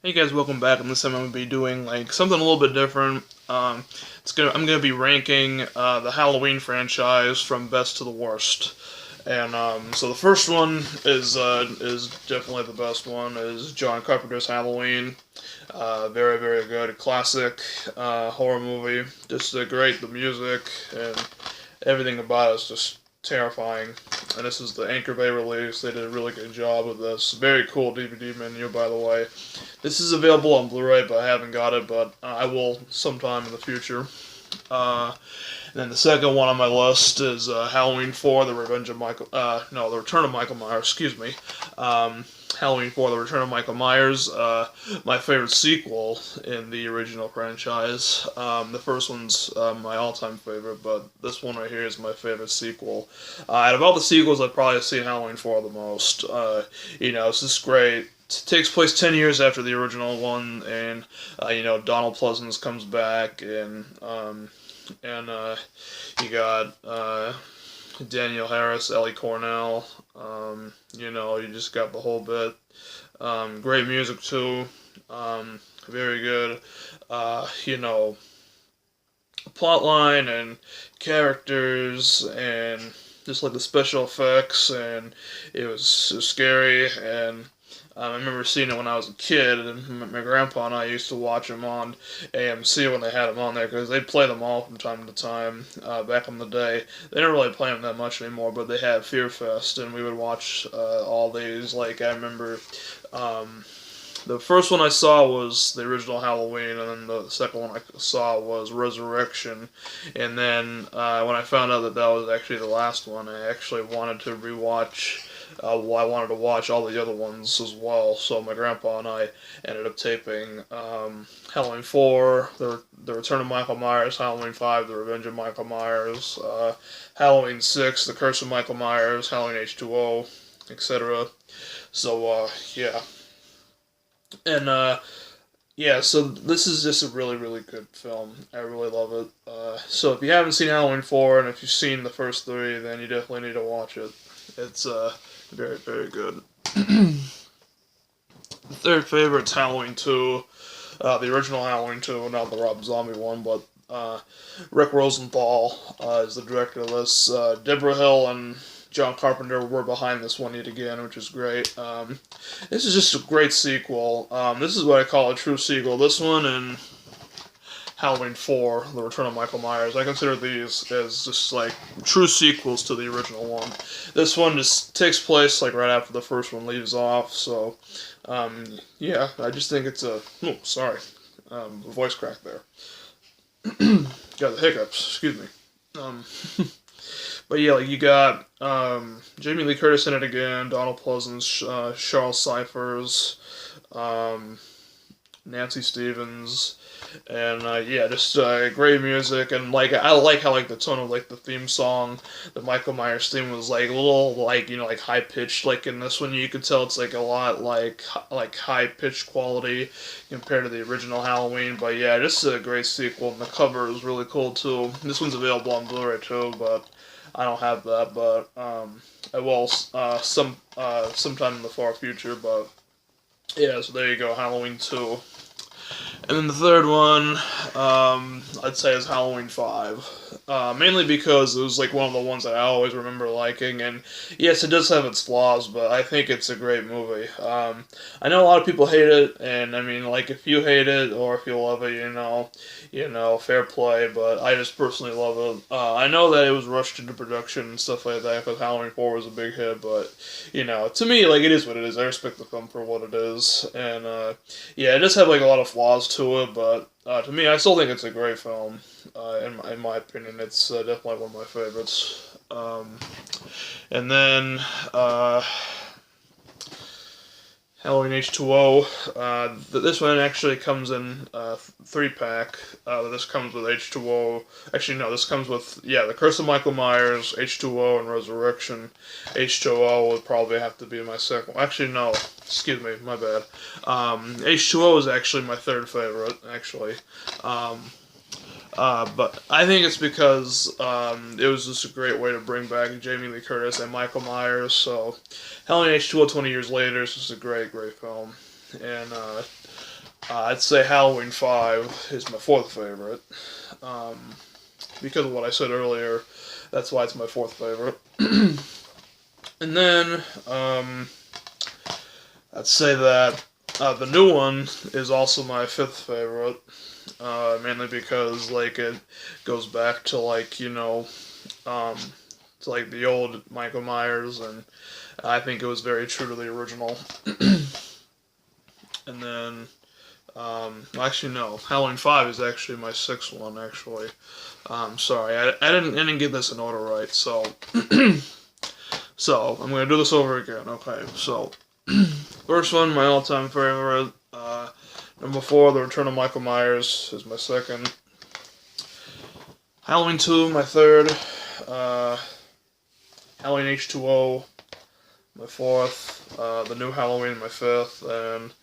Hey guys, welcome back. And this time I'm gonna be doing like something a little bit different. I'm gonna be ranking the Halloween franchise from best to the worst. And so the first one is definitely the best one. Is John Carpenter's Halloween. Very very good, classic horror movie. Just great. The music and everything about it is just terrifying. And this is the Anchor Bay release. They did a really good job with this. Very cool DVD menu, by the way. This is available on Blu-ray, but I haven't got it. But I will sometime in the future. And then the second one on my list is Halloween 4: The Revenge of Michael. No, The Return of Michael Myers. Excuse me. Halloween 4: The Return of Michael Myers. My favorite sequel in the original franchise. The first one's my all-time favorite, but this one right here is my favorite sequel. Out of all the sequels, I've probably seen Halloween 4 the most. It's just great. It takes place 10 years after the original one, and Donald Pleasence comes back, and you got Danielle Harris, Ellie Cornell. You just got the whole bit. Great music too. Very good. You know, plot line and characters and just like the special effects, and it was scary. And I remember seeing it when I was a kid, and my grandpa and I used to watch them on AMC when they had them on there, because they'd play them all from time to time back in the day. They don't really play them that much anymore, but they had Fear Fest, and we would watch all these. Like, I remember the first one I saw was the original Halloween, and then the second one I saw was Resurrection. And then when I found out that that was actually the last one, I actually wanted to rewatch. I wanted to watch all the other ones as well, so my grandpa and I ended up taping Halloween 4, the Return of Michael Myers, Halloween 5, The Revenge of Michael Myers, Halloween 6, The Curse of Michael Myers, Halloween H2O, etc. So, yeah. And yeah, so this is just a really, really good film. I really love it. So if you haven't seen Halloween 4 and if you've seen the first three, then you definitely need to watch it. It's very, very good. The third favorite's Halloween 2, the original Halloween 2, not the Rob Zombie one, but Rick Rosenthal is the director of this. Deborah Hill and John Carpenter were behind this one yet again, which is great. This is just a great sequel. This is what I call a true sequel. This one and Halloween 4, The Return of Michael Myers, I consider these as just like true sequels to the original one. This one just takes place like right after the first one leaves off, so yeah, I just think it's a. Oh, sorry. Voice crack there. Got the hiccups, excuse me. Um, But yeah, like you got Jamie Lee Curtis in it again, Donald Pleasance, Charles Cyphers, um, Nancy Stevens, and yeah, just great music. And like I like how like the tone of like the theme song, the Michael Myers theme was like a little like like high pitched. Like in this one, you could tell it's like a lot like high pitched quality compared to the original Halloween. But yeah, just a great sequel, and the cover is really cool too. This one's available on Blu-ray too, but I don't have that, but I will sometime in the far future. But yeah, so there you go, Halloween 2. And then the third one, I'd say is Halloween 5. Mainly because it was like one of the ones that I always remember liking, and yes, it does have its flaws, but I think it's a great movie. I know a lot of people hate it, and I mean, like if you hate it or if you love it, fair play. But I just personally love it. I know that it was rushed into production and stuff like that because Halloween 4 was a big hit, but to me, like it is what it is. I respect the film for what it is, and yeah, it does have like a lot of flaws to it, but to me, I still think it's a great film. In my opinion, it's definitely one of my favorites. And then Halloween H2O. This one actually comes in 3-pack. This comes with H2O. Actually, no, this comes with, yeah, The Curse of Michael Myers, H2O, and Resurrection. H2O would probably have to be my second. Actually, no. Excuse me, my bad. H2O is actually my third favorite, actually. Um, but I think it's because it was just a great way to bring back Jamie Lee Curtis and Michael Myers. So, Halloween H2O 20 years later is just a great, great film. And I'd say Halloween 5 is my fourth favorite. Um, because of what I said earlier, that's why it's my fourth favorite. And then, I'd say that the new one is also my fifth favorite. Mainly because, like, it goes back to, like, um, to, like, the old Michael Myers, and I think it was very true to the original. And then, actually, no. Halloween 5 is actually my sixth one, actually. Sorry, I didn't get this in order right, so. So, I'm gonna do this over again, okay? So, first one, my all time favorite. Number 4, The Return of Michael Myers, is my second. Halloween 2, my third. Uh, Halloween H2O, my fourth. The New Halloween, my fifth. And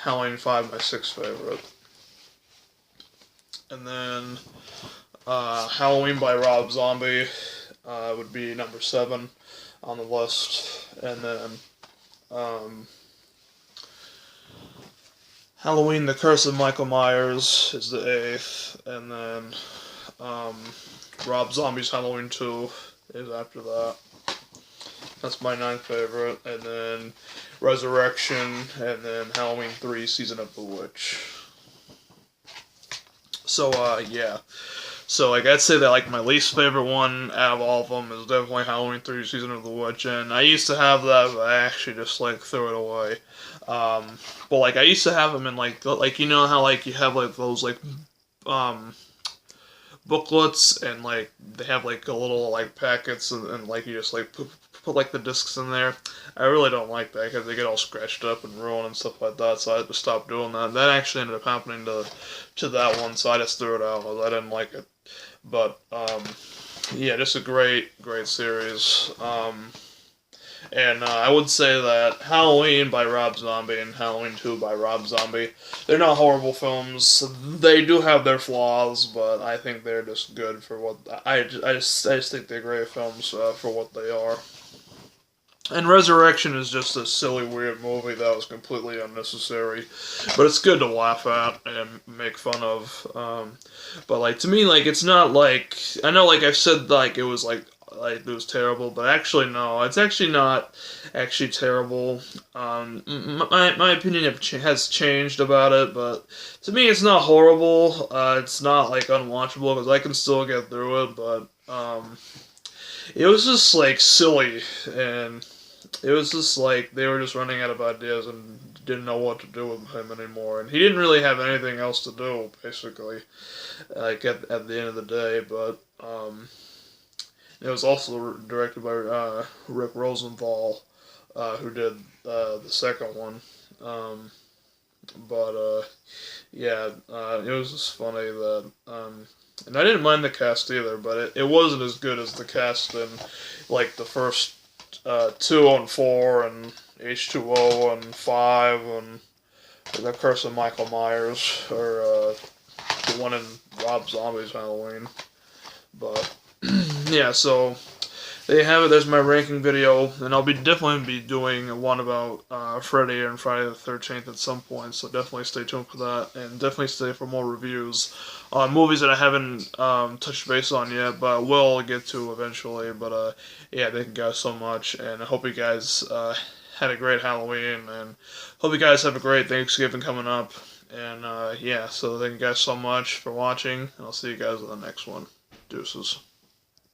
Halloween 5, my sixth favorite. And then Halloween by Rob Zombie would be number 7 on the list. And then Halloween, The Curse of Michael Myers is the 8th. And then Rob Zombie's Halloween 2 is after that. That's my 9th favorite. And then Resurrection, and then Halloween 3, Season of the Witch. So, yeah. So, like, I'd say that, like, my least favorite one out of all of them is definitely Halloween 3, Season of the Witch, and I used to have that, but I actually just, like, threw it away. But, like, I used to have them in, like, you know how, like, you have, like, those, like, booklets, and, like, they have, like, a little, like, packets, and like, you just, like, put like, the discs in there. I really don't like that, because they get all scratched up and ruined and stuff like that, so I had to stop doing that. That actually ended up happening to that one, so I just threw it out, because I didn't like it. But, yeah, just a great series. And I would say that Halloween by Rob Zombie and Halloween 2 by Rob Zombie, they're not horrible films. They do have their flaws, but I think they're just good for what I just think they're great films for what they are. And Resurrection is just a silly, weird movie that was completely unnecessary, but it's good to laugh at and make fun of. But like to me, like it's not like I know, like I've said, like it was like it was terrible, but actually no, it's actually not actually terrible. My opinion has changed about it, but to me, it's not horrible. It's not like unwatchable because I can still get through it, but it was just like silly and it was just like they were just running out of ideas and didn't know what to do with him anymore. And he didn't really have anything else to do, basically, like at the end of the day. But it was also directed by Rick Rosenthal, who did the second one. But yeah, it was just funny that. And I didn't mind the cast either, but it wasn't as good as the cast in like the first 2 and 4 and H2O and 5 and The Curse of Michael Myers or the one in Rob Zombie's Halloween. But yeah, so there you have it. There's my ranking video, and I'll definitely be doing one about Freddy and Friday the 13th at some point. So definitely stay tuned for that, and definitely stay for more reviews on movies that I haven't touched base on yet, but I will get to eventually. But yeah, thank you guys so much, and I hope you guys had a great Halloween, and hope you guys have a great Thanksgiving coming up. And yeah, so thank you guys so much for watching, and I'll see you guys in the next one. Deuces.